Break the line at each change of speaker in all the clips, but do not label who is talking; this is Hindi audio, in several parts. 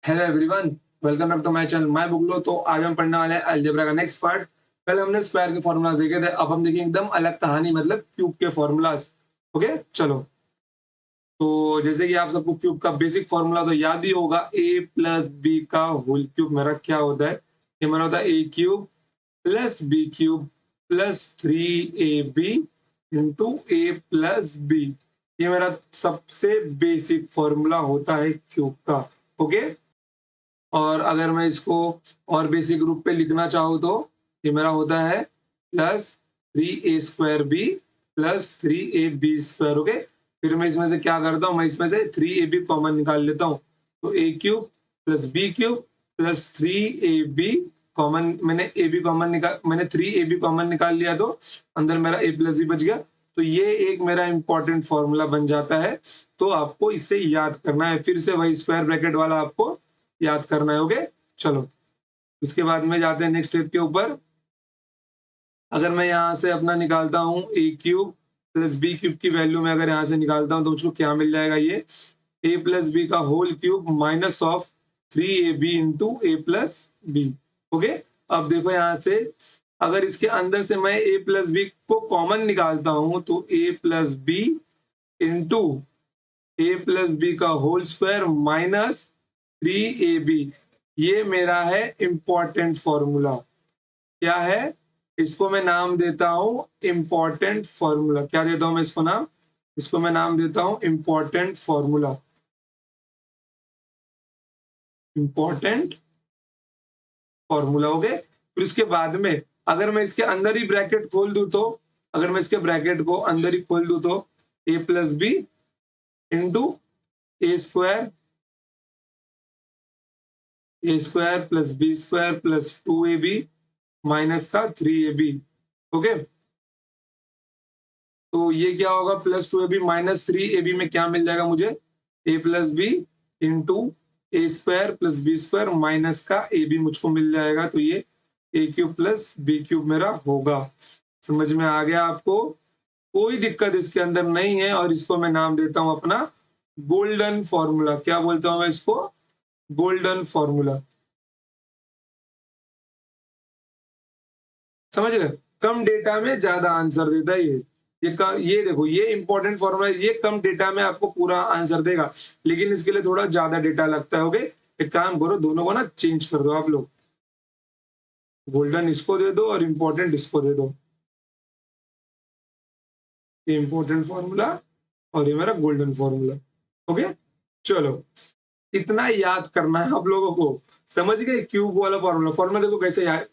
Hello everyone, welcome back to my channel my बुगलो। तो आज हम पढ़ने वाले हैं अलजेब्रा का नेक्स्ट पार्ट। कल हमने स्क्वायर के फॉर्मूलाज देखे थे, अब हम देखेंगे एकदम अलग कहानी, मतलब क्यूब के फॉर्मूलाज। ओके चलो। तो जैसे कि आप सबको क्यूब का बेसिक फॉर्मूला तो याद ही होगा, ए प्लस बी का होल क्यूब मेरा क्या होता है। ये मेरा होता है a cube plus b cube plus 3ab into a plus b. ये मेरा सबसे बेसिक फॉर्मूला होता है क्यूब का। ओके। और अगर मैं इसको और बेसिक रूप पे लिखना चाहूँ तो ये मेरा होता है plus 3a² plus 3ab²। Okay. फिर मैं इसमें से क्या करता हूँ, मैं इसमें से 3ab कॉमन निकाल लेता हूँ। तो a cube plus b cube plus 3ab common, मैंने 3ab कॉमन निकाल लिया तो अंदर मेरा a प्लस b बच गया। तो ये एक मेरा इंपॉर्टेंट फॉर्मूला बन जाता है। तो आपको इससे याद करना है, फिर से वही स्क्वायर ब्रैकेट वाला आपको याद करना है। ओके चलो। उसके बाद में जाते हैं नेक्स्ट स्टेप के ऊपर। अगर मैं यहाँ से अपना निकालता हूँ a cube plus b cube की वैल्यू में अगर यहाँ से निकालता हूँ तो मुझको क्या मिल जाएगा, ये ए प्लस बी का whole cube minus of 3ab into a plus b. Okay. अब देखो यहाँ से अगर इसके अंदर से मैं ए प्लस बी को कॉमन निकालता हूँ तो a plus b into a plus b का होल स्क्वायर माइनस 3ab। ये मेरा है इंपॉर्टेंट फॉर्मूला। क्या है? इसको मैं नाम देता हूं इंपॉर्टेंट फॉर्मूला। क्या देता हूं मैं इसको नाम? इसको मैं नाम देता हूं इंपॉर्टेंट फॉर्मूला। इंपॉर्टेंट फॉर्मूला हो गए। फिर इसके बाद में अगर मैं इसके अंदर ही ब्रैकेट खोल दूं तो, अगर मैं इसके ब्रैकेट को अंदर ही खोल दूं तो a plus b into a square plus b² plus 2ab minus का 3ab। ओके। तो ये क्या होगा, प्लस 2ab माइनस 3ab में क्या मिल जाएगा मुझे, ए प्लस बी इंटू ए² प्लस b² माइनस का ab मुझको मिल जाएगा। तो ये a cube plus b cube मेरा होगा। समझ में आ गया आपको? कोई दिक्कत इसके अंदर नहीं है। और इसको मैं नाम देता हूं अपना गोल्डन फॉर्मूला। क्या बोलता हूं मैं इसको? Golden formula. समझ गए? कम डेटा में ज्यादा आंसर देता है ये। ये देखो, ये इंपॉर्टेंट फॉर्मूला है, ये कम डेटा में आपको पूरा आंसर देगा, लेकिन इसके लिए थोड़ा ज्यादा डेटा लगता है। ओके। एक काम करो, दोनों को ना चेंज कर दो आप लोग। गोल्डन इसको दे दो और इंपॉर्टेंट इसको दे दो। ये इंपॉर्टेंट फॉर्मूला और ये मेरा गोल्डन फॉर्मूला। ओके चलो। इतना याद करना है आप लोगों को। समझ गए? क्यूब वाला फॉर्मूला। फॉर्मूला देखो कैसे यार,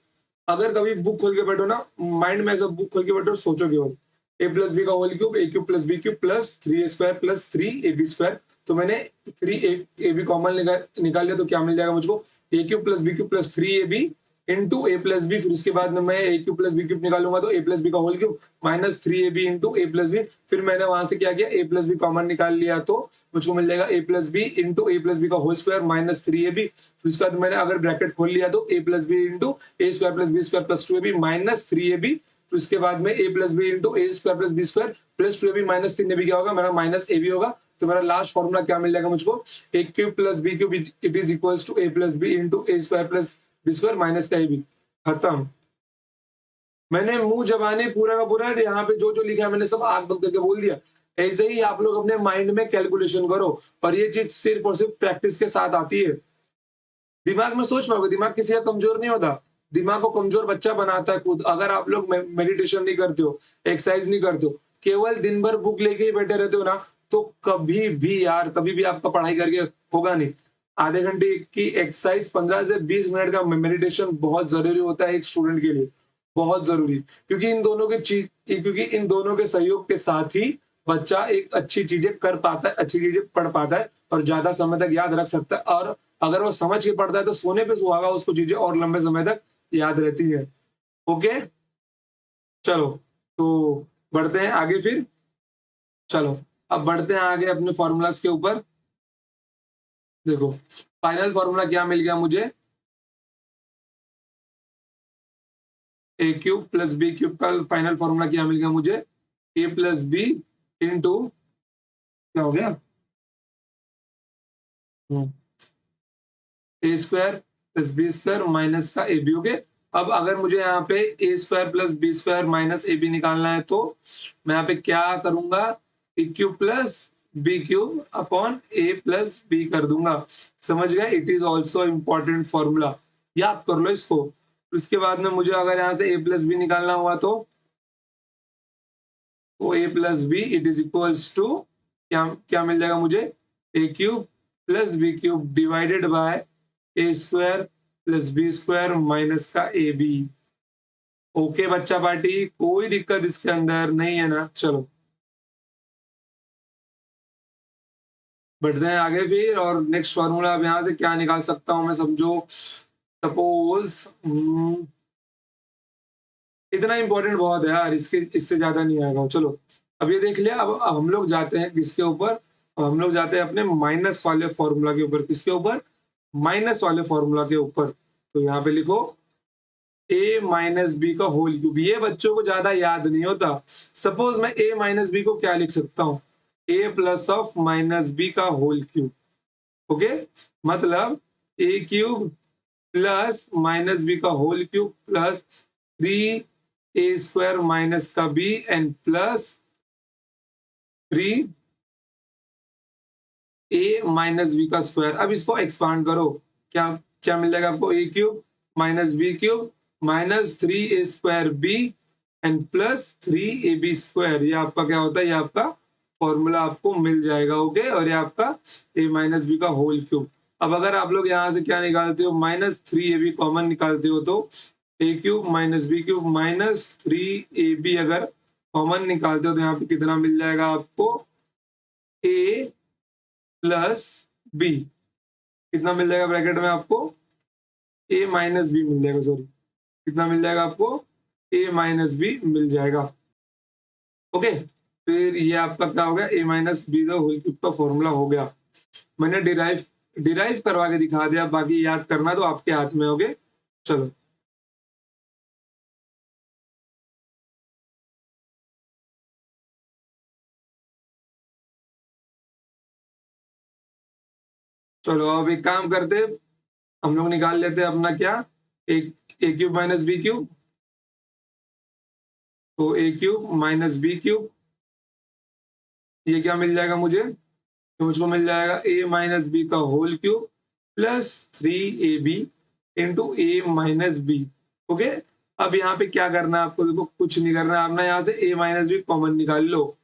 अगर कभी बुक खोल के बैठो ना, माइंड में ऐसा बुक खोल के बैठो, सोचो केवल ए प्लस बी का whole cube, a cube plus b cube plus 3a² plus 3ab²। तो मैंने 3ab कॉमन निकाल लिया तो क्या मिल जाएगा मुझको, a cube plus b cube plus 3ab into a plus b. फिर उसके बाद में मैं a cube plus b cube निकालूंगा तो ए प्लस बी का whole cube minus 3ab into a plus b. फिर मैंने वहां से क्या किया, ए प्लस बी कॉमन निकाल लिया तो मुझको मिल जाएगा ए plus b into a plus b का होल स्क्वायर माइनस 3ab। फिर उसके बाद मैंने अगर ब्रैकेट खोल लिया तो a plus b into a² plus b² plus 2ab minus 3ab। फिर उसके बाद में a plus b into a² plus b² plus 2ab minus 3ab क्या होगा, मेरा माइनस ab होगा। तो मेरा लास्ट फॉर्मूला क्या मिल जाएगा मुझको, a cube plus b cube it is equals to a plus b into a² plus b² minus का ab। खत्म। मैंने मुंह जबाने पूरा का पूरा यहाँ पे जो जो लिखा है मैंने सब आग बंद करके बोल दिया। ऐसे ही आप लोग अपने माइंड में कैलकुलेशन करो। और ये चीज सिर्फ और सिर्फ प्रैक्टिस के साथ आती है। दिमाग में सोच पाओगे, दिमाग किसी का कमजोर नहीं होता। दिमाग को कमजोर बच्चा बनाता है खुद। अगर आप लोग मेडिटेशन नहीं करते हो, एक्सरसाइज नहीं करते हो, केवल दिन भर बुक लेके ही बैठे रहते हो ना, तो कभी भी यार, कभी भी आपका पढ़ाई करके होगा नहीं। आधे घंटे की एक्सरसाइज, 15 से 20 मिनट का मेडिटेशन बहुत जरूरी होता है एक स्टूडेंट के लिए। बहुत जरूरी। क्योंकि इन दोनों के सहयोग के साथ ही बच्चा एक अच्छी चीजें कर पाता है, अच्छी चीजें पढ़ पाता है और ज्यादा समय तक याद रख सकता है। और अगर वो समझ के पढ़ता है तो सोने पे सुहागा उसको चीजें और लंबे समय तक याद रहती है। ओके चलो। तो बढ़ते हैं आगे फिर। चलो, अब बढ़ते हैं आगे अपने फॉर्मूलाज के ऊपर। देखो, फाइनल फॉर्मूला क्या मिल गया मुझे, a cube plus b cube का फाइनल फॉर्मूला क्या मिल गया मुझे, ए प्लस बी इंटू, क्या हो गया, a square plus b square minus का ए बी। ओके, अब अगर मुझे यहाँ पे a square plus b square minus a b निकालना है तो मैं यहाँ पे क्या करूंगा, a cube plus b cube upon a plus b कर दूंगा। समझ गए? It is also important formula, याद कर लो इसको। उसके बाद में मुझे अगर यहाँ से ए प्लस बी निकालना हुआ तो a plus b it is equals to क्या क्या मिल जाएगा मुझे, a cube plus b cube divided by a square plus b square minus का ए बी। ओके बच्चा पार्टी, कोई दिक्कत इसके अंदर नहीं है ना? चलो बढ़ते हैं आगे फिर। और नेक्स्ट फॉर्मूला अब यहाँ से क्या निकाल सकता हूँ मैं, समझो सपोज इतना इंपॉर्टेंट बहुत है यार, इसके इससे ज्यादा नहीं आएगा। चलो अब ये देख लिया। अब हम लोग जाते हैं किसके ऊपर, अब हम लोग जाते हैं अपने माइनस वाले फॉर्मूला के ऊपर। किसके ऊपर? माइनस वाले फॉर्मूला के ऊपर। तो यहाँ पे लिखो a माइनस बी का होल क्यूब। ये बच्चों को ज्यादा याद नहीं होता। सपोज मैं a माइनस बी को क्या लिख सकता हूँ, a plus of minus b का होल क्यूब। ओके, मतलब a cube plus minus b का whole cube plus 3a square minus का b and plus 3a minus b का स्क्वायर। अब इसको एक्सपांड करो, क्या क्या मिल जाएगा आपको, a cube minus b cube minus 3a square b and plus 3ab square. ये आपका क्या होता है, ये आपका फॉर्मूला आपको मिल जाएगा। ओके, और ये आपका a माइनस बी का होल क्यूब। अब अगर आप लोग यहाँ से क्या निकालते हो, माइनस 3ab कॉमन निकालते हो तो a cube minus b cube minus 3ab अगर कॉमन निकालते हो तो यहाँ पे कितना मिल जाएगा आपको, a प्लस बी। कितना मिल जाएगा ब्रैकेट में आपको, a माइनस बी मिल जाएगा। सॉरी, कितना मिल जाएगा आपको, a माइनस बी मिल जाएगा। ओके, फिर ये आपका क्या हो गया, a माइनस बी का होल क्यूब का फॉर्मूला हो गया। मैंने डिराइव डिराइव करवा के दिखा दिया, बाकी याद करना तो आपके हाथ में। ओके चलो चलो अब एक काम करते, हम लोग निकाल लेते हैं अपना क्या, एक a cube minus b cube. तो a cube minus b cube, ये क्या मिल जाएगा मुझे, तो मुझको मिल जाएगा ए माइनस बी का whole cube plus 3ab into a minus b. Okay, अब यहाँ पे क्या करना है आपको, देखो कुछ नहीं करना है, आपने यहाँ से ए माइनस बी कॉमन निकाल लो।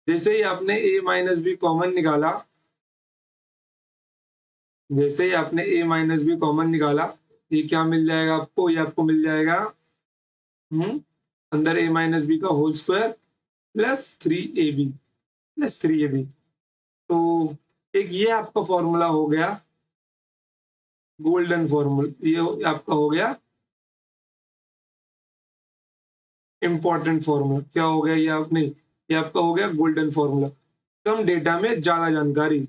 जैसे ही आपने ए माइनस बी कॉमन निकाला, जैसे ही आपने ए माइनस बी कॉमन निकाला, ये क्या मिल जाएगा आपको, ये आपको मिल जाएगा अंदर ए माइनस बी का whole square plus 3ab plus 3ab। तो एक ये आपका फॉर्मूला हो गया गोल्डन फॉर्मूला, ये आपका हो गया इंपॉर्टेंट फॉर्मूला। क्या हो गया ये, आप नहीं, ये आपका हो गया गोल्डन फॉर्मूला, कम डेटा में ज्यादा जानकारी।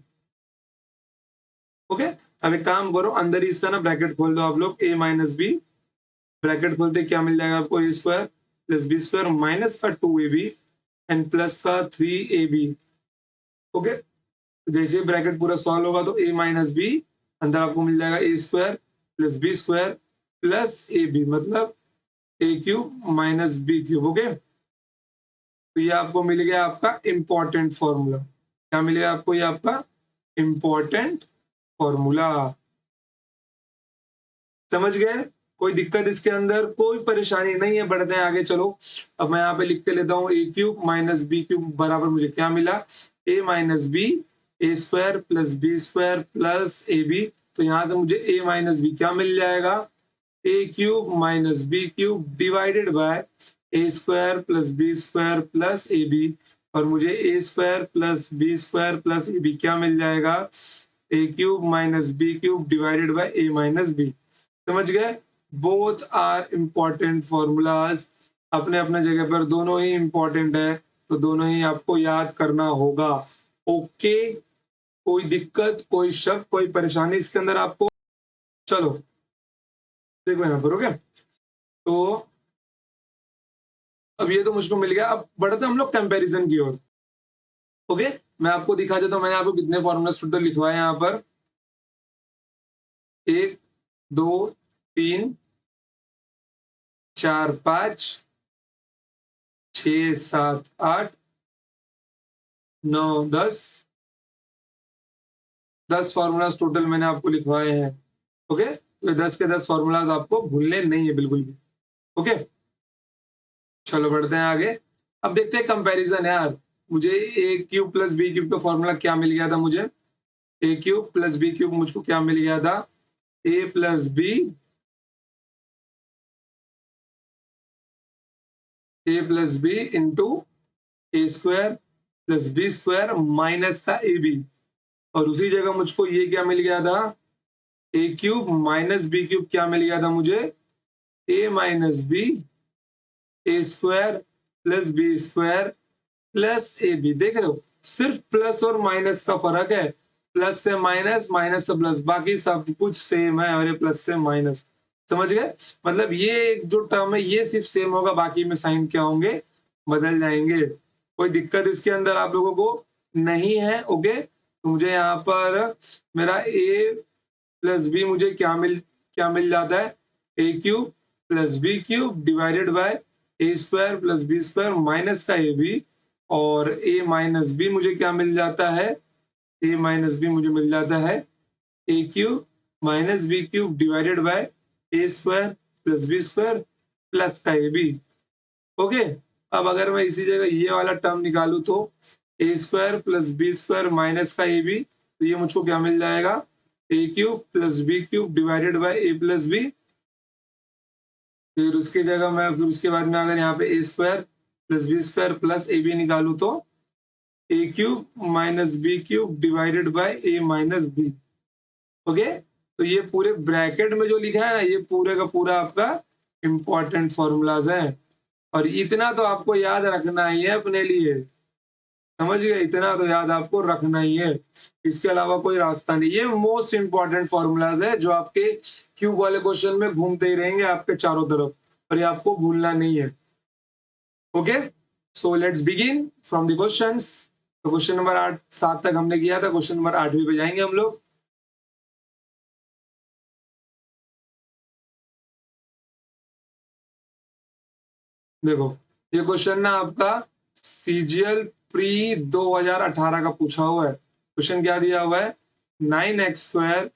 ओके, अब एक काम करो, अंदर ही इसका ना ब्रैकेट खोल दो आप लोग, ए माइनस बी, ब्रैकेट खोलते क्या मिल जाएगा आपको, a square plus b square minus का 2ab एंड प्लस का 3ab। ओके, जैसे ब्रैकेट पूरा सॉल्व होगा तो ए माइनस बी, अंदर आपको मिल जाएगा a square plus b square plus a b, मतलब a cube minus b cube. Okay, तो ये आपको मिल गया आपका इंपॉर्टेंट फॉर्मूला। क्या मिलेगा आपको, ये आपका इंपॉर्टेंट फॉर्मूला। समझ गए? कोई दिक्कत इसके अंदर, कोई परेशानी नहीं है। बढ़ते हैं आगे, चलो अब मैं यहाँ पे लिख के लेता हूँ, a cube minus b cube बराबर मुझे क्या मिला, a minus b a square plus b square plus a b. तो यहाँ से मुझे ए माइनस बी क्या मिल जाएगा, a cube minus b cube divided by a square plus b square plus a b. और मुझे a square plus b square plus a b क्या मिल जाएगा, a cube minus b cube divided by a minus b. समझ गए? बोथ आर इम्पोर्टेंट फॉर्मूलाज, अपने अपने जगह पर दोनों ही इम्पोर्टेंट है, तो दोनों ही आपको याद करना होगा। ओके, कोई दिक्कत, कोई शक, कोई परेशानी इसके अंदर आपको? चलो देखो यहाँ पर। ओके, तो अब ये तो मुझको मिल गया, अब बढ़ते हम लोग कंपैरिजन की ओर। ओके, मैं आपको दिखा देता हूँ, मैंने आपको कितने फॉर्मूलाज टोटल लिखवाए यहाँ पर। 1 2 3 4 5 6 7 8 9 10 10 फॉर्मूलाज टोटल मैंने आपको लिखवाए हैं। ओके, तो 10 के 10 फॉर्मूलाज आपको भूलने नहीं है बिल्कुल भी। ओके, चलो बढ़ते हैं आगे। अब देखते हैं कंपैरिजन यार। मुझे a cube plus b cube का फॉर्मूला क्या मिल गया था मुझे? A cube plus b cube मुझको क्या मिल गया था? A plus b, a plus b into a square plus b square minus का ए बी। और उसी जगह मुझको ये क्या मिल गया था? A cube minus b cube क्या मिल गया था मुझे? A minus b a square plus b square plus a b. देख रहे हो, सिर्फ प्लस और माइनस का फर्क है। प्लस से माइनस, माइनस से प्लस, बाकी सब कुछ सेम है। और ये प्लस से माइनस, समझ गए? मतलब ये जो टर्म है ये सिर्फ सेम होगा, बाकी में साइन क्या होंगे? बदल जाएंगे। कोई दिक्कत इसके अंदर आप लोगों को नहीं है? ओके, तो मुझे यहाँ पर मेरा ए प्लस बी मुझे क्या मिल जाता है? A cube plus b cube divided by a square plus b square minus का ए बी। और ए माइनस बी मुझे क्या मिल जाता है? ए माइनस बी मुझे मिल जाता है a cube minus b cube divided by a square plus b square plus का ए बी। ओके, अब अगर मैं इसी जगह ये वाला टर्म निकालू तो a square plus b square minus का ए बी, तो ये मुझको क्या मिल जाएगा? A cube plus b cube divided by a plus b. फिर उसकी जगह मैं फिर उसके बाद में अगर यहाँ पे a square plus b square plus a b निकालू तो a cube minus b cube divided by a minus b. Okay, तो ये पूरे ब्रैकेट में जो लिखा है ना, ये पूरे का पूरा आपका इंपॉर्टेंट फॉर्मूलाज है। और इतना तो आपको याद रखना ही है अपने लिए, समझ गए? इतना तो याद आपको रखना ही है, इसके अलावा कोई रास्ता नहीं। ये मोस्ट इंपॉर्टेंट फॉर्मूलाज है जो आपके क्यूब वाले क्वेश्चन में घूमते ही रहेंगे आपके चारों तरफ, और ये आपको भूलना नहीं है। Okay, so let's begin from the questions. तो क्वेश्चन नंबर 8 7 तक हमने किया था, क्वेश्चन नंबर 8वीं पे जाएंगे हम लोग। देखो, ये क्वेश्चन ना आपका सीजीएल प्री 2018 का पूछा हुआ है। क्वेश्चन क्या दिया हुआ है? 9x²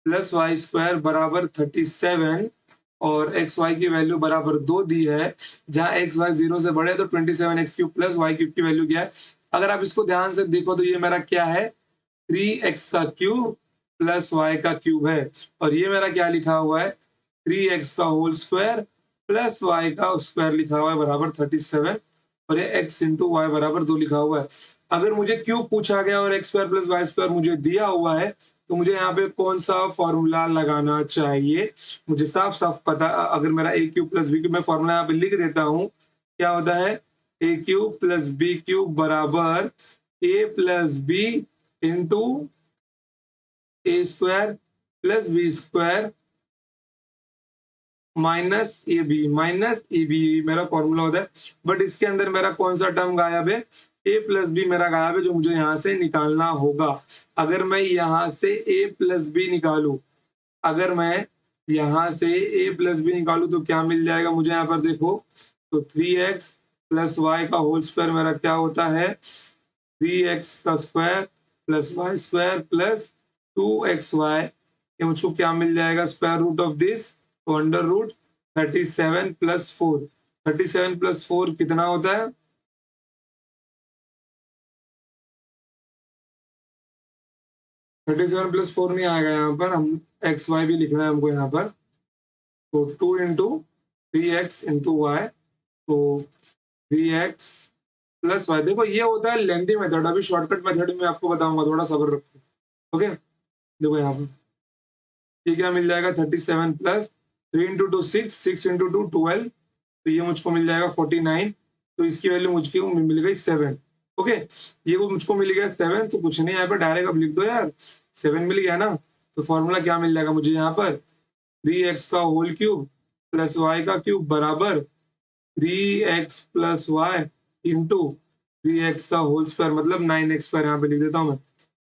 प्लस वाई स्क्वायर बराबर 37 और एक्स वाई की वैल्यू बराबर 2 दी है। जहां एक्स वाई 0 से बड़े तो 27x³ प्लस वाई क्यूब की वैल्यू क्या है? अगर आप इसको ध्यान से देखो तो ये मेरा क्या है? 3x का क्यूब प्लस वाई का क्यूब है। और ये मेरा क्या लिखा हुआ है? 3x का होल स्क्वायर प्लस वाई का स्क्वायर लिखा हुआ है बराबर 37। और ये x इंटू वाई बराबर 2 लिखा हुआ है। अगर मुझे क्यूब पूछा गया और x square plus y square मुझे दिया हुआ है, तो मुझे यहाँ पे कौन सा फॉर्मूला लगाना चाहिए? मुझे साफ साफ पता। अगर मेरा a cube plus b cube, मैं फॉर्मूला यहाँ पे लिख देता हूँ। क्या होता है? A cube plus b cube बराबर a plus b into a square plus b square minus a b मेरा फॉर्मूला होता है। बट इसके अंदर मेरा कौन सा टर्म गायब है? ए प्लस बी मेरा गायब है, जो मुझे यहाँ से निकालना होगा। अगर मैं यहाँ से ए प्लस बी निकालू, अगर मैं यहाँ से ए प्लस बी निकालू तो क्या मिल जाएगा मुझे? यहाँ पर देखो, तो 3x प्लस वाई का होल स्क्वायर मेरा क्या होता है? 3x का square plus y square plus 2xy। ये मुझको क्या मिल जाएगा? स्क्वायर रूट ऑफ दिस, तो अंडर रूट 37 प्लस 4। 37 प्लस 4 कितना होता है? 37 प्लस 4 नहीं आएगा यहाँ पर, हम एक्स वाई भी लिखना है हमको यहाँ पर। तो 2 इंटू 3x इंटू वाई, तो 3x प्लस वाई। देखो ये होता है लेंथी मेथड, अभी शॉर्टकट मेथड में आपको बताऊंगा, थोड़ा सब्र रखो। ओके, देखो यहाँ पर ये क्या मिल जाएगा? 37 plus 3 into two 6, 6 into two 12, तो ये मुझको मिल जाएगा 49। तो इसकी वैल्यू मुझको मिल गई 7। ओके, ये वो मुझको मिल गया 7, तो कुछ नहीं यहाँ पर डायरेक्ट अब लिख दो यार, 7 मिल गया ना। तो फॉर्मूला क्या मिल जाएगा मुझे यहाँ पर? 3x का होल क्यूब प्लस वाई का क्यूब बराबर 3x plus Y into 3x का होल स्क्वायर, मतलब 9x स्क्वायर। यहाँ पे लिख देता हूँ मैं,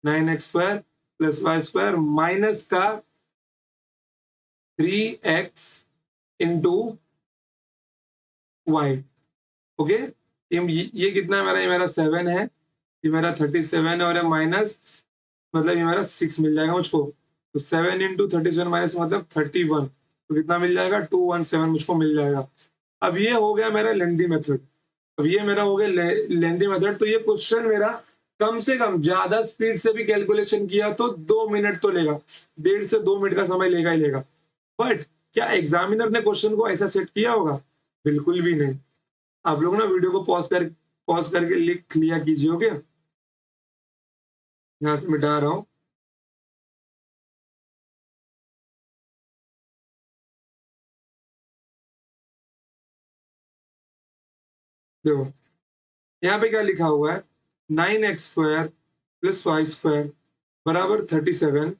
9x square plus y square minus का 3x इंटू वाई। ओके, ये कितना है मेरा, ये मेरा 7 है, ये मेरा 37 है, और ये माइनस मतलब ये मेरा 6 मिल जाएगा मुझको। तो 7 इंटू 37 माइनस मतलब 31, तो कितना मिल जाएगा, 217 मुझको मिल जाएगा। अब ये हो गया मेरा लेंथी मेथड। अब ये मेरा हो गया लेंथी मेथड। तो ये क्वेश्चन मेरा कम से कम ज्यादा स्पीड से भी कैलकुलेशन किया तो 2 मिनट तो लेगा, 1.5 से 2 मिनट का समय लेगा ही लेगा। बट क्या एग्जामिनर ने क्वेश्चन को ऐसा सेट किया होगा? बिल्कुल भी नहीं। आप लोग ना वीडियो को पॉज करके लिख लिया कीजिए। ओके, यहाँ से मिटा रहा हूँ। देखो यहाँ पे क्या लिखा हुआ है, 9x² प्लस y² बराबर 37,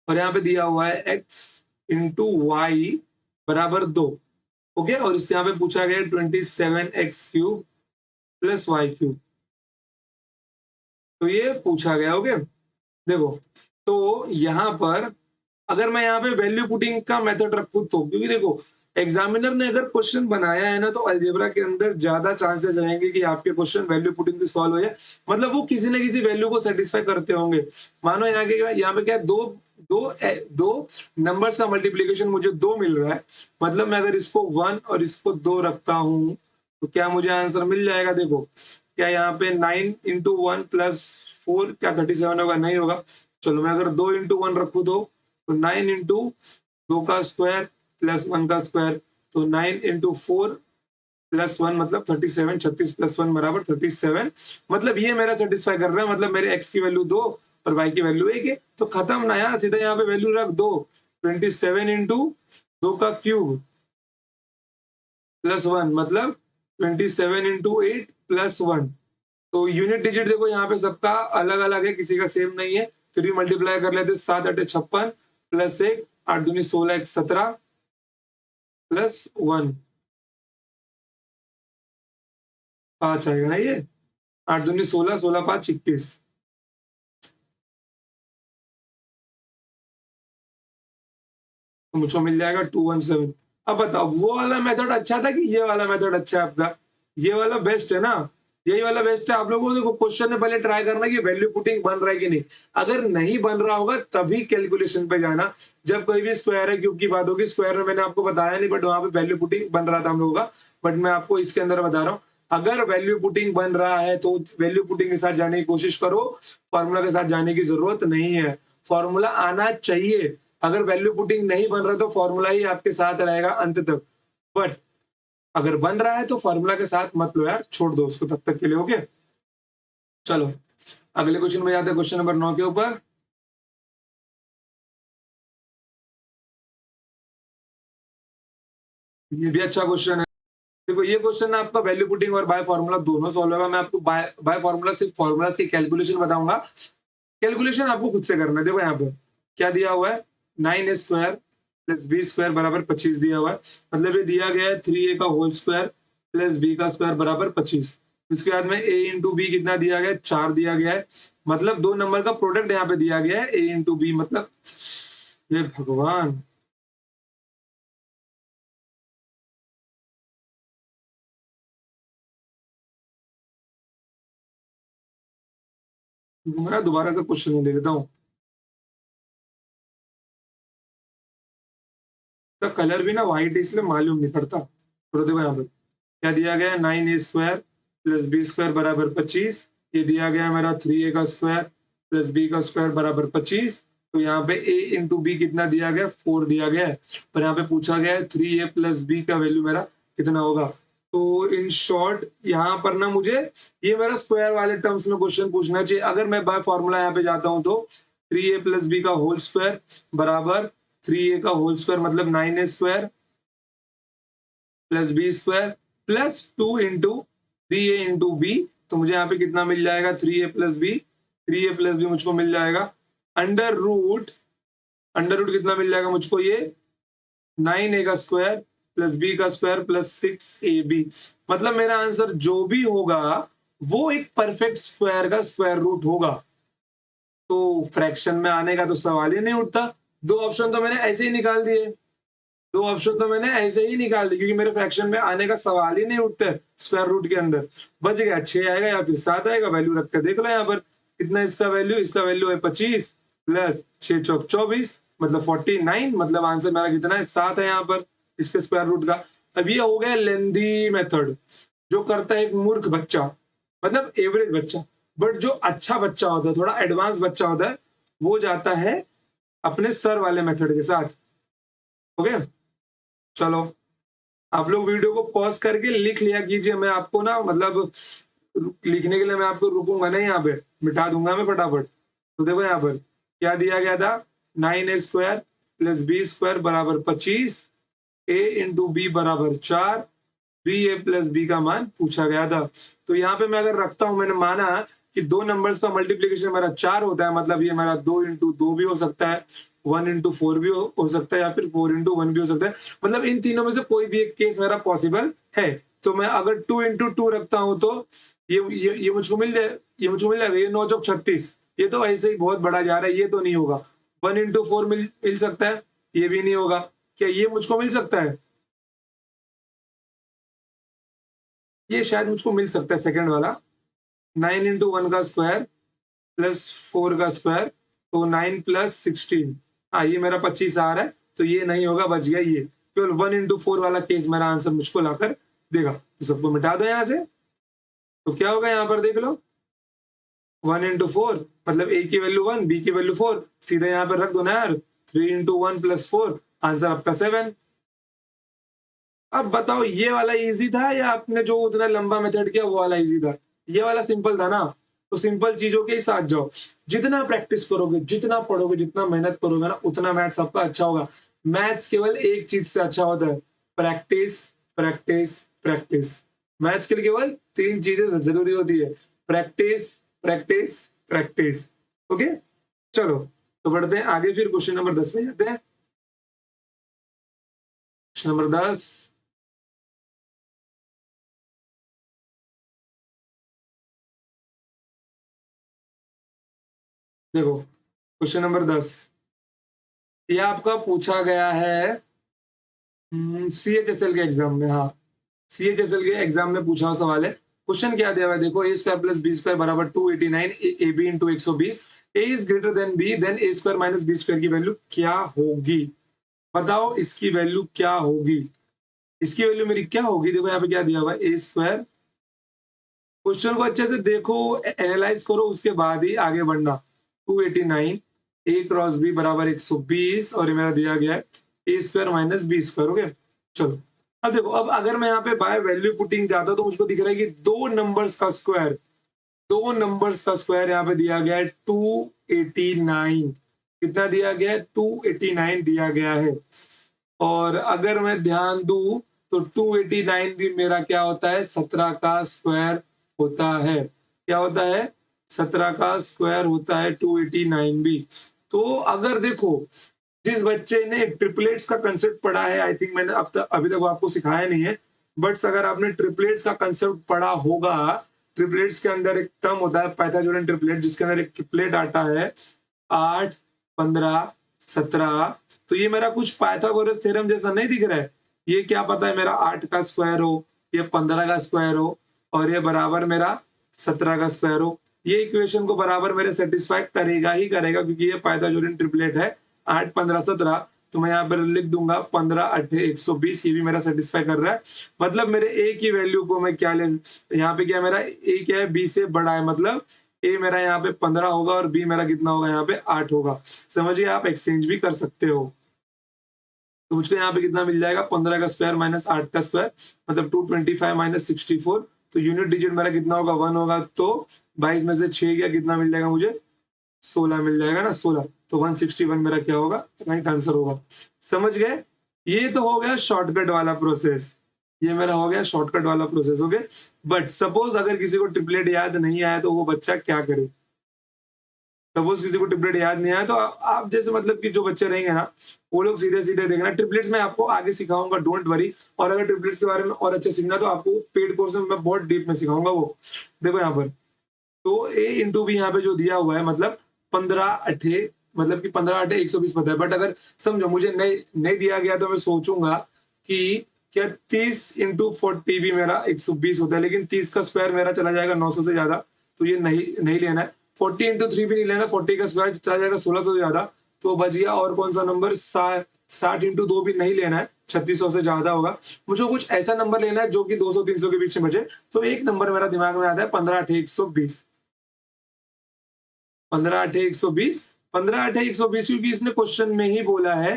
और यहाँ पे दिया हुआ है x इंटू वाई बराबर 2। ओके, और इससे यहाँ पे पूछा गया 27x³ प्लस y³। तो ये पूछा गया। ओके, देखो तो यहाँ पर अगर मैं यहाँ पे वैल्यू पुटिंग का मेथड रखूं तो, क्योंकि देखो एग्जामिनर ने अगर क्वेश्चन बनाया है ना, तो अलजेब्रा के अंदर ज्यादा चांसेस रहेंगे कि आपके क्वेश्चन वैल्यू पुटिंग से सॉल्व हो जाए। मतलब वो किसी ना किसी वैल्यू को सेटिस्फाई करते होंगे। मानो यहाँ पे क्या है, दो नंबर्स का मल्टीप्लीकेशन मुझे 2 मिल रहा है, मतलब मैं अगर इसको 1 और इसको 2 रखता हूं तो क्या मुझे आंसर मिल जाएगा? देखो क्या यहाँ पे 9 इंटू 1 प्लस 4 क्या 37 होगा? नहीं होगा। चलो मैं अगर 2 इंटू 1 रखू तो 9 इंटू 2 का स्क्वायर प्लस 1 का स्क्वायर, तो 9 इंटू 4 प्लस 1 मतलब 37, 36 प्लस 1 बराबर 37। मतलब ये मेरा सेटिस्फाई कर रहा है, मतलब मेरे x की वैल्यू 2 और y की वैल्यू 1 है। तो खत्म ना यार, सीधा यहाँ पे वैल्यू रख दो, 27 इंटू 2 का क्यूब प्लस 1 मतलब 27 इंटू 8 प्लस 1। तो यूनिट डिजिट देखो यहाँ पे सबका अलग अलग है, किसी का सेम नहीं है, फिर भी मल्टीप्लाई कर लेते, 7 8 56 प्लस 1 8 दूनी 16 1 17 प्लस 1 5 आएगा ना ये, 8 दूनी 16 16 5 21, तो मुझको मिल जाएगा 217। अब बताओ वो वाला मेथड अच्छा था कि ये वाला मेथड अच्छा है आपका? ये वाला बेस्ट है ना, यही वाला बेस्ट है। आप लोगों को देखो क्वेश्चन में पहले ट्राई करना कि वैल्यू पुटिंग बन रहा है कि नहीं। अगर नहीं बन रहा होगा तभी कैलकुलेशन पे जाना। जब कोई भी स्क्वायर है क्यूब की बात होगी, स्क्वायर में मैंने आपको बताया नहीं, बट वहां पे वैल्यू पुटिंग बन रहा था हम लोगों का। बट मैं आपको इसके अंदर बता रहा हूँ, अगर वैल्यू पुटिंग बन रहा है तो वैल्यू पुटिंग के साथ जाने की कोशिश करो, फॉर्मूला के साथ जाने की जरूरत नहीं है। फॉर्मूला आना चाहिए। अगर वैल्यू पुटिंग नहीं बन रहा तो फॉर्मूला ही आपके साथ रहेगा अंत तक। बट अगर बन रहा है तो फॉर्मूला के साथ मत लो यार, छोड़ दो उसको तब तक के लिए। ओके, चलो अगले क्वेश्चन में जाते हैं, क्वेश्चन नंबर 9 के ऊपर। ये भी अच्छा क्वेश्चन है। देखो ये क्वेश्चन आपका वैल्यू पुटिंग और बाय फॉर्मूला दोनों सॉल्व होगा। मैं आपको बाय फॉर्मूला सिर्फ फॉर्मूलाज की कैलकुलेशन बताऊंगा, कैलकुलेशन आपको खुद से करना है। देखो यहाँ पे क्या दिया हुआ है, 9a² प्लस b² बराबर 25 दिया हुआ है। मतलब ये दिया गया है 3a का होल स्क्वायर प्लस b का स्क्वायर बराबर 25। इसके बाद में a इंटू बी कितना दिया गया है, 4 दिया गया है। मतलब दो नंबर का प्रोडक्ट यहाँ पे दिया गया है, a इंटू बी। मतलब ये भगवान, मैं दोबारा से क्वेश्चन दे देता हूँ। तो कलर भी ना व्हाइट है इसलिए मालूम नहीं पड़ता। तो देखो यहाँ पे क्या दिया गया है, 9a² प्लस b² बराबर 25। ये दिया गया है मेरा 3a का स्क्वायर प्लस b का स्क्वायर बराबर 25। तो यहाँ पे a इंटू बी कितना दिया गया, 4 दिया गया है। और यहाँ पे पूछा गया है 3a प्लस बी का वैल्यू मेरा कितना होगा। तो इन शॉर्ट यहाँ पर ना मुझे ये मेरा स्क्वायर वाले टर्म्स में क्वेश्चन पूछना चाहिए। अगर मैं बाय फॉर्मूला यहाँ पे जाता हूँ तो 3a प्लस बी का होल स्क्वायर बराबर 3a का होल स्क्वायर मतलब 9a² plus b² plus 2 into 3a into b. तो मुझे यहाँ पे कितना मिल जाएगा, 3a प्लस बी मुझको मिल जाएगा अंडर रूट कितना मिल जाएगा मुझको, ये 9a का स्क्वायर प्लस b का स्क्वायर प्लस 6ab। मतलब मेरा आंसर जो भी होगा वो एक परफेक्ट स्क्वायर का स्क्वायर रूट होगा। तो फ्रैक्शन में आने का तो सवाल ही नहीं उठता। दो ऑप्शन तो मैंने ऐसे ही निकाल दिए, दो ऑप्शन तो मैंने ऐसे ही निकाल दिए क्योंकि मेरे फ्रैक्शन में आने का सवाल ही नहीं उठता है स्क्वायर रूट के अंदर। बच गया 6 आएगा या फिर 7 आएगा, वैल्यू रख कर देख लो यहाँ पर कितना इसका वैल्यू है 25 प्लस 6 चौक 24 मतलब 49, मतलब आंसर मेरा कितना है 7 है यहाँ पर इसके स्क्वायर रूट का। अब ये हो गया लेंदी मेथड जो करता है एक मूर्ख बच्चा, मतलब एवरेज बच्चा। बट जो अच्छा बच्चा होता है, थोड़ा एडवांस बच्चा होता है, वो जाता है अपने सर वाले मेथड के साथ। ओके चलो, आप लोग वीडियो को पॉज करके लिख लिया कीजिए। मैं आपको ना मतलब लिखने के लिए मैं आपको रुकूंगा नहीं, यहाँ पे मिटा दूंगा मैं फटाफट। तो देखो यहाँ पर क्या दिया गया था, 9a² प्लस b² बराबर 25, a इंटू बी बराबर 4, बी ए प्लस बी का मान पूछा गया था। तो यहाँ पे मैं अगर रखता हूं, मैंने माना कि दो नंबर्स का मल्टीप्लीकेशन मेरा 4 होता है, मतलब ये मेरा 2 इंटू 2 भी हो सकता है, 1 इंटू 4 भी हो सकता है, या फिर 4 इंटू 1 भी हो सकता है। मतलब इन तीनों में से कोई भी एक केस मेरा पॉसिबल है। तो मैं अगर 2 इंटू 2 रखता हूं तो ये मुझको मिल जाए, ये मुझको मिल जाएगा, ये 9 चौक 36। ये तो ऐसे ही बहुत बड़ा जा रहा है, ये तो नहीं होगा। 1 इंटू 4 मिल सकता है, ये भी नहीं होगा। क्या ये मुझको मिल सकता है? ये शायद मुझको मिल सकता है सेकंड वाला, 9 इंटू 1 का स्क्वायर प्लस 4 का स्क्वायर, तो 9 प्लस 16। हाँ, ये मेरा 25 आ रहा है, तो ये नहीं होगा, बच गया ये। केवल 1 इंटू 4 वाला केस मेरा आंसर मुझको लाकर देगा। तो सबको मिटा दो यहाँ से, तो क्या होगा यहाँ पर देख लो, 1 इंटू 4 मतलब ए की वैल्यू 1, बी की वैल्यू 4, सीधे यहाँ पर रख दो ना यार, 3 इंटू 1 प्लस 4, आंसर आपका 7। अब बताओ ये वाला इजी था या आपने जो उतना लंबा मेथड किया वो वाला इजी था? ये वाला सिंपल था ना। तो सिंपल चीजों के ही साथ जाओ, जितना प्रैक्टिस करोगे, जितना पढ़ोगे, जितना मेहनत करोगे ना, उतना मैथ्स आपका अच्छा होगा। मैथ्स केवल एक चीज से अच्छा होता है, प्रैक्टिस, प्रैक्टिस, प्रैक्टिस। मैथ्स के लिए केवल तीन चीजें जरूरी होती है, प्रैक्टिस, प्रैक्टिस, प्रैक्टिस। ओके चलो, तो बढ़ते हैं आगे, फिर क्वेश्चन नंबर 10 में जाते हैं। क्वेश्चन नंबर 10, देखो क्वेश्चन नंबर 10, ये आपका पूछा गया है CHSL के एग्जाम में। हाँ, CHSL के एग्जाम में पूछा हुआ सवाल है। क्वेश्चन क्या दिया हुआ है देखो, a square plus b square बराबर 289, a b into 120, a is greater than b, then a square minus b square की वैल्यू क्या होगी? बताओ इसकी वैल्यू क्या होगी? इसकी वैल्यू मेरी क्या होगी? देखो यहाँ पे क्या दिया हुआ है, ए स्क्वायर। क्वेश्चन को अच्छे से देखो, एनालाइज करो, उसके बाद ही आगे बढ़ना। 289 ए क्रॉस बी बराबर 120, और ये मेरा दिया गया है a square minus b square. Okay चलो, अब देखो, अब अगर मैं यहाँ पे बाय वैल्यू पुटिंग जाता हूँ तो मुझको दिख रहा है कि दो नंबर्स का स्क्वायर, दो नंबर्स का स्क्वायर यहाँ पे दिया गया है 289। कितना दिया गया है? 289 दिया गया है। और अगर मैं ध्यान दूं तो 289 भी मेरा क्या होता है, 17 का स्क्वायर होता है। क्या होता है? 17 का स्क्वायर होता है 289 भी। तो अगर देखो, जिस बच्चे ने ट्रिपलेट्स का कंसेप्ट पढ़ा है, आई थिंक मैंने अब तक अभी तक आपको सिखाया नहीं है, बट अगर आपने ट्रिपलेट्स का कंसेप्ट पढ़ा होगा, ट्रिपलेट्स के अंदर एक टर्म होता है पाइथागोरन ट्रिपलेट, जिसके अंदर एक ट्रिपलेट आता है 8, 15, 17। तो ये मेरा कुछ पाइथागोरस थ्योरम जैसा नहीं दिख रहा है? ये क्या पता है मेरा 8 का स्क्वायर हो, ये 15 का स्क्वायर हो, और ये बराबर मेरा 17 का स्क्वायर हो। ये इक्वेशन को बराबर मेरे सेटिस्फाई करेगा ही करेगा, क्योंकि ये पाइथागोरन ट्रिपलेट है 8, 15, 17। तो मैं यहाँ पर लिख दूंगा 15, 8, 120, ये भी मेरा सेटिस्फाई कर रहा है। मतलब मेरे ए की वैल्यू को मैं क्या ले, यहाँ पे क्या मेरा ए क्या है, बी से बड़ा है, मतलब ए मेरा यहाँ पे 15 होगा और बी मेरा कितना होगा, यहाँ पे 8 होगा। समझिए, आप एक्सचेंज भी कर सकते हो। तो मुझको यहाँ पे कितना मिल जाएगा, 15 का स्क्वायर माइनस 8 का स्क्वायर, मतलब 225 माइनस 64। तो यूनिट डिजिट मेरा कितना होगा, 1 होगा। तो 22 में से 6 गया, कितना मिल जाएगा मुझे, 16 मिल जाएगा ना, 16। तो 161 मेरा क्या होगा, राइट आंसर होगा। समझ गए? ये तो हो गया शॉर्टकट वाला प्रोसेस, ये मेरा हो गया शॉर्टकट वाला प्रोसेस। ओके, बट सपोज अगर किसी को ट्रिपलेट याद नहीं आया तो वो बच्चा क्या करे? सपोज किसी को ट्रिपलेट याद नहीं आया तो आप जैसे मतलब कि जो बच्चे रहेंगे ना, वो लोग सीधे सीधे देखना। ट्रिपलेट्स में आपको आगे सिखाऊंगा, डोंट वरी। और अगर ट्रिपलेट्स के बारे में और अच्छे सीखना तो आपको पेड कोर्स में मैं बहुत डीप में सिखाऊंगा वो। देखो यहाँ पर, तो ए इंटू बी यहाँ पे जो दिया हुआ है, मतलब 15, 8, मतलब कि 15 8 120 पता है, बट अगर समझो मुझे नहीं दिया गया तो मैं सोचूंगा कि क्या 30 इंटू 40 भी मेरा 120 होता है, लेकिन 30 का स्क्वायर मेरा चला जाएगा 900 से ज्यादा, तो ये नहीं नहीं लेना है। 40 इंटू 3 भी नहीं लेना, 40 का स्क्वायर चला जाएगा 1600 से ज्यादा, तो बच गया। और कौन सा नंबर, 60 इंटू 2 भी नहीं लेना है, 3600 से ज्यादा होगा। मुझे कुछ ऐसा नंबर लेना है जो कि 200 300 के बीच में बचे। तो एक नंबर मेरा दिमाग में आता है 15 8 120। 15 8 120, 15 8 120, क्योंकि इसने क्वेश्चन में ही बोला है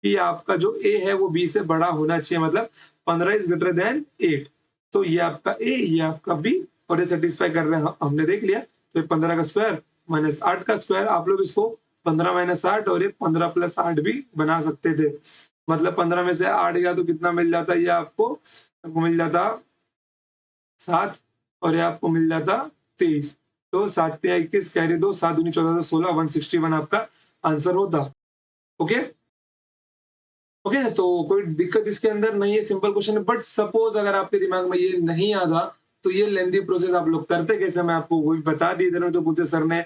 कि आपका जो ए है वो बी से बड़ा होना चाहिए, मतलब 15 इज ग्रेटर देन 8। तो ये आपका ए, ये आपका बी, और ये सेटिस्फाई कर रहे हैं, हमने देख लिया। तो 15 का स्क्वायर माइनस 8 का स्क्वायर, आप लोग इसको 15 माइनस 8 और ये 15 प्लस 8 भी बना सकते थे। मतलब 15 में से 8 गया तो कितना मिल जाता, ये आपको मिल जाता 7, और ये आपको मिल जाता 23। तो 7 या 21 कैरी 2, 7 दूनी 14 16, 161 आपका आंसर होता। ओके ओके, तो कोई दिक्कत इसके अंदर नहीं है, सिंपल क्वेश्चन है। बट सपोज अगर आपके दिमाग में ये नहीं आता, तो ये लेंथी प्रोसेस आप लोग करते कैसे, मैं आपको वो भी बता दी इधर। तो बोलते सर ने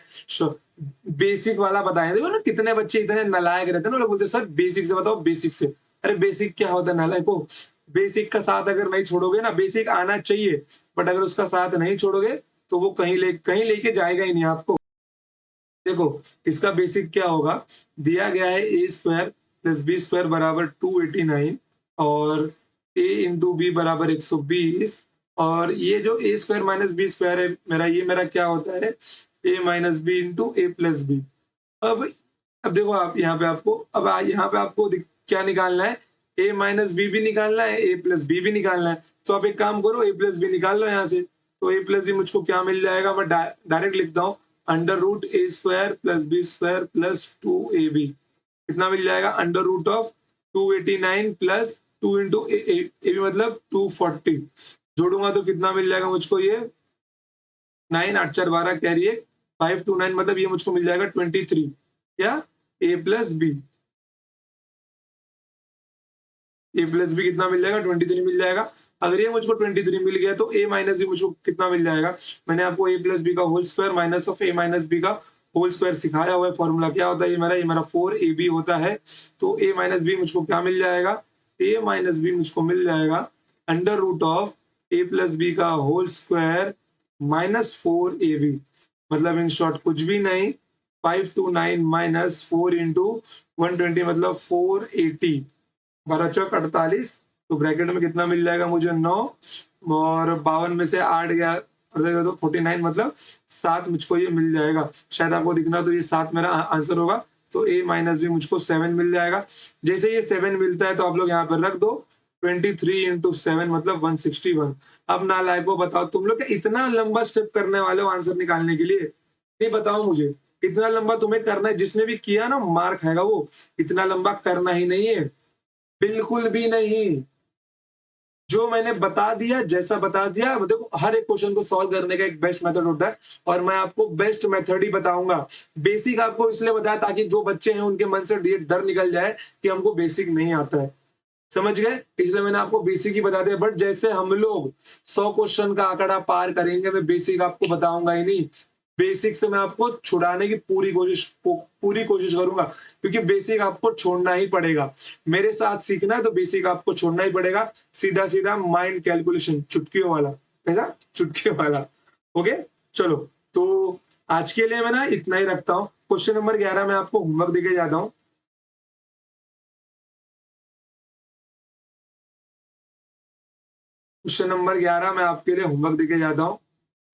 बेसिक वाला बताया। देखो ना कितने बच्चे इतने नालायक रहते हैं ना, लोग बोलते सर बेसिक से बताओ, बेसिक से। अरे बेसिक क्या होता है नालायक को, बेसिक का साथ अगर नहीं छोड़ोगे ना, बेसिक आना चाहिए, बट अगर उसका साथ नहीं छोड़ोगे तो वो कहीं लेके जाएगा ही नहीं आपको। देखो इसका बेसिक क्या होगा, दिया गया है a square plus b square बराबर 289, और ए इंटू बी बराबर 120, और ये जो ए स्क्वायर माइनस बी स्क्वायर है मेरा, ये मेरा क्या होता है, ए minus B into a plus B. अब अब देखो आप यहाँ पे आपको, यहाँ पे आपको क्या निकालना है, ए माइनस बी भी निकालना है, ए प्लस बी भी निकालना है। तो आप एक काम करो, ए प्लस बी निकाल लो यहाँ से। तो ए प्लस बी मुझको क्या मिल जाएगा, मैं डायरेक्ट लिखता हूँ, under root a square plus b square plus 2ab। कितना मिल जाएगा, अंडर रूट ऑफ 289 प्लस 2 इंटू ए बी मतलब 240। जोड़ूंगा तो कितना मिल जाएगा मुझको, ये 9 8 4 12 कैरी 1 529, मतलब ये मुझको मिल जाएगा 23। क्या, ए plus b, a plus B कितना मिल जाएगा, 23 मिल जाएगा। अगर ये मुझको 23 मिल गया तो ए माइनस बी मुझको कितना मिल जाएगा, मैंने आपको ए प्लस बी का whole square minus of a minus b का होल स्क्वायर सिखाया हुआ है। फॉर्मूला क्या होता है, ये मेरा 4ab होता है। तो ए माइनस बी मुझको क्या मिल जाएगा, ए माइनस बी मुझको मिल जाएगा under root of a plus b का होल स्क्वायर माइनस 4ab, मतलब इन शॉर्ट कुछ भी नहीं, 529 माइनस 4 इंटू 120 मतलब 480, 12 चौक 48। तो ब्रैकेट में कितना मिल जाएगा मुझे, 9, और 52 में से 8 गया तो 49, मतलब 7 मुझको ये मिल जाएगा। शायद आपको दिखना, तो ये 7 मेरा आंसर होगा। तो ए माइनस बी मुझको 7 मिल जाएगा। जैसे ये 7 मिलता है तो आप लोग यहाँ पर रख दो, 23 इंटू 7 मतलब 161। अब नालायको बताओ, तुम लोग क्या इतना लंबा स्टेप करने वाले हो आंसर निकालने के लिए, नहीं बताओ मुझे। इतना लंबा तुम्हें करना है, जिसने भी किया ना मार खाएगा वो। इतना लंबा करना ही नहीं है, बिल्कुल भी नहीं। जो मैंने बता दिया, जैसा बता दिया, देखो हर एक क्वेश्चन को सॉल्व करने का एक बेस्ट मेथड होता है, और मैं आपको बेस्ट मेथड ही बताऊंगा। बेसिक आपको इसलिए बताया ताकि जो बच्चे हैं उनके मन से ये डर निकल जाए कि हमको बेसिक नहीं आता है, समझ गए। इसलिए मैंने आपको बेसिक ही बता दिया। बट जैसे हम लोग 100 क्वेश्चन का आंकड़ा पार करेंगे, मैं बेसिक आपको बताऊंगा ही नहीं। बेसिक से मैं आपको छुड़ाने की पूरी कोशिश करूंगा, क्योंकि बेसिक आपको छोड़ना ही पड़ेगा। मेरे साथ सीखना है तो बेसिक आपको छोड़ना ही पड़ेगा। सीधा सीधा माइंड कैलकुलेशन, चुटकियों वाला। कैसा, चुटकियों वाला। ओके, चलो। तो आज के लिए मैं ना इतना ही रखता हूँ। क्वेश्चन नंबर 11 में आपको होमवर्क देके जाता हूँ। क्वेश्चन नंबर 11 मैं आपके लिए होमवर्क देके जाता हूँ,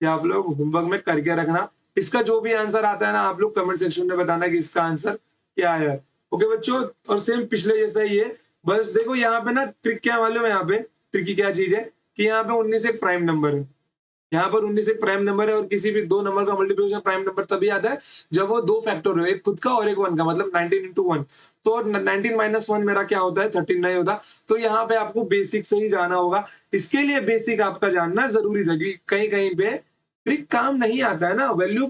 कि आप लोग होमवर्क में करके रखना। इसका जो भी आंसर आता है ना, आप लोग कमेंट सेक्शन में बताना कि इसका आंसर क्या है। ओके बच्चों, और सेम पिछले जैसा ही है। बस देखो यहाँ पे ना ट्रिक क्या मालूम है, यहाँ पे ट्रिक क्या चीज है, कि यहाँ पे 19 एक प्राइम नंबर है। यहाँ पर 19 एक प्राइम नंबर है, और किसी भी दो नंबर का मल्टीप्लिकेशन प्राइम नंबर तभी आता है जब वो दो फैक्टर हो, एक खुद का और एक वन का, मतलब 19 इंटू 1। तो 19 माइनस 1 मेरा क्या होता है, 13 नहीं होता। तो यहाँ पे आपको बेसिक से ही जाना होगा। इसके लिए बेसिक आपका जानना जरूरी था, कि कहीं कहीं पे ट्रिक काम नहीं आता है ना, वैल्यू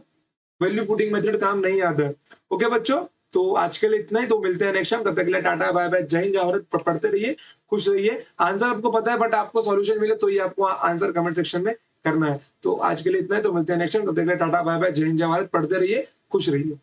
वैल्यू पुटिंग मेथड काम नहीं आता है। ओके बच्चों, तो आज के लिए इतना ही। तो मिलते हैं नेक्स्ट टाइम, तब तक के लिए टाटा बाय बाय, जय हिंद जय भारत। पढ़ते रहिए, खुश रहिए। आंसर आपको पता है, बट आपको सॉल्यूशन मिले तो ये आपको आंसर कमेंट सेक्शन में करना है। तो आज के लिए इतना है, तो मिलते हैं नेक्स्ट टाइम, तब तक के लिए टाटा बाय बाय, जय हिंद जय भारत। पढ़ते रहिए, खुश रहिए।